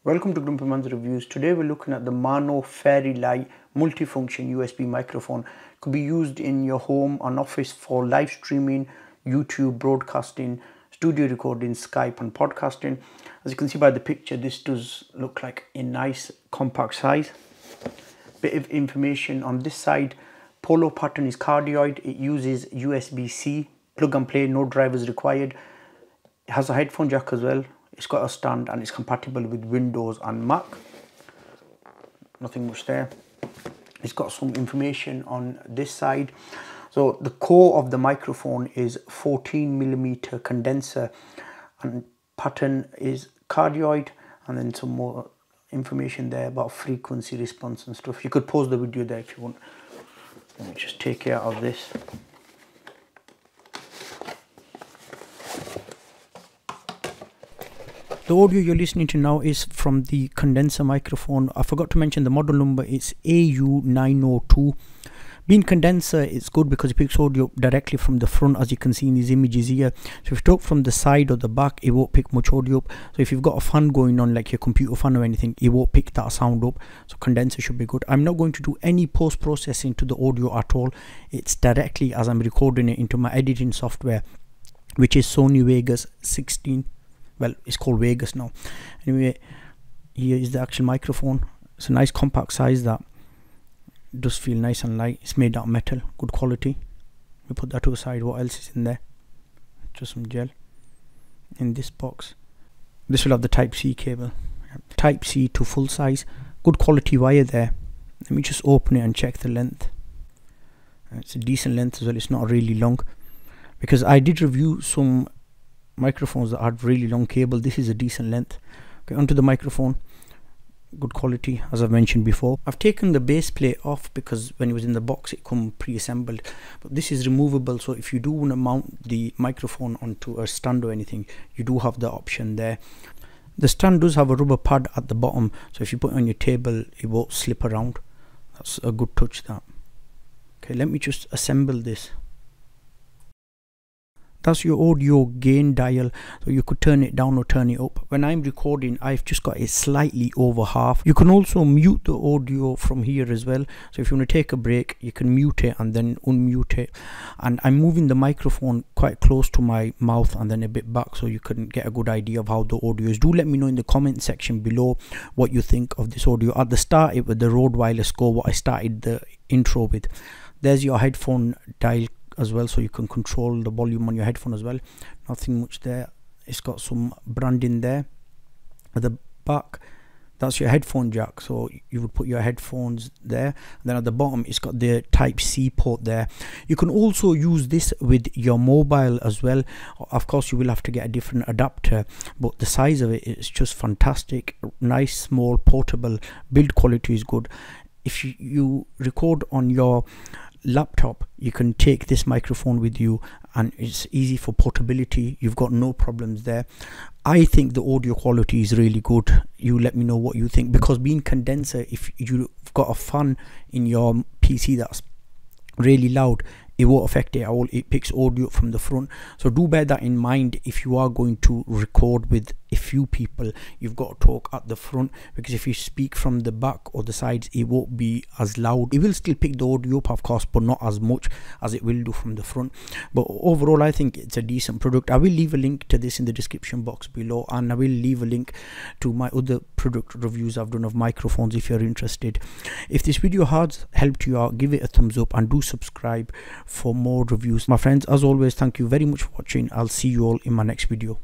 Welcome to GrumpyMan's Reviews. Today we're looking at the MAONO Fairy Lite multifunction USB microphone. Could be used in your home and office for live streaming, YouTube, broadcasting, studio recording, Skype and podcasting. As you can see by the picture, this does look like a nice compact size. Bit of information on this side. Polo pattern is cardioid. It uses USB-C, plug and play, no drivers required. It has a headphone jack as well. It's got a stand and it's compatible with Windows and Mac. Nothing much there. It's got some information on this side. So the core of the microphone is 14mm condenser and pattern is cardioid, and then some more information there about frequency response and stuff. You could pause the video there if you want. Let me just take it out of this. The audio you're listening to now is from the condenser microphone. I forgot to mention the model number. It's AU-902. Being condenser, it's good because it picks audio directly from the front, as you can see in these images here. So if you talk from the side or the back, it won't pick much audio up. So if you've got a fan going on, like your computer fan or anything, it won't pick that sound up. So condenser should be good. I'm not going to do any post-processing to the audio at all. It's directly as I'm recording it into my editing software, which is Sony Vegas 16. Well, it's called Vegas now. Anyway, here is the actual microphone. It's a nice compact size that does feel nice and light. It's made out of metal, good quality. We put that to the side. What else is in there? Just some gel. In this box, this will have the Type-C cable. Type-C to full size. Good quality wire there. Let me just open it and check the length. It's a decent length as well. It's not really long, because I did review some microphones that had really long cable. This is a decent length. Okay, onto the microphone. Good quality, as I've mentioned before. I've taken the base plate off because when it was in the box it come pre-assembled, but this is removable, so if you do want to mount the microphone onto a stand or anything, you do have the option there. The stand does have a rubber pad at the bottom, so if you put it on your table it won't slip around. That's a good touch, that. Okay, let me just assemble this. That's your audio gain dial, so you could turn it down or turn it up. When I'm recording, I've just got it slightly over half. You can also mute the audio from here as well. So if you want to take a break, you can mute it and then unmute it. And I'm moving the microphone quite close to my mouth and then a bit back, so you can get a good idea of how the audio is. Do let me know in the comment section below what you think of this audio. At the start, it was the Rode Wireless Go, what I started the intro with. There's your headphone dial as well, so you can control the volume on your headphone as well. Nothing much there. It's got some branding there at the back. That's your headphone jack, so you would put your headphones there. And then at the bottom it's got the Type-C port there. You can also use this with your mobile as well. Of course you will have to get a different adapter, but the size of it is just fantastic. Nice, small, portable. Build quality is good. If you record on your laptop, you can take this microphone with you and it's easy for portability. You've got no problems there. I think the audio quality is really good. You let me know what you think, because being condenser, if you've got a fan in your PC that's really loud, it won't affect it at all. It picks audio from the front, so do bear that in mind if you are going to record with a few people. You've got to talk at the front, because if you speak from the back or the sides, it won't be as loud. It will still pick the audio up, of course, but not as much as it will do from the front. But overall, I think it's a decent product. I will leave a link to this in the description box below, and I will leave a link to my other product reviews I've done of microphones if you're interested. If this video has helped you out, give it a thumbs up and do subscribe for more reviews. My friends, as always, thank you very much for watching. I'll see you all in my next video.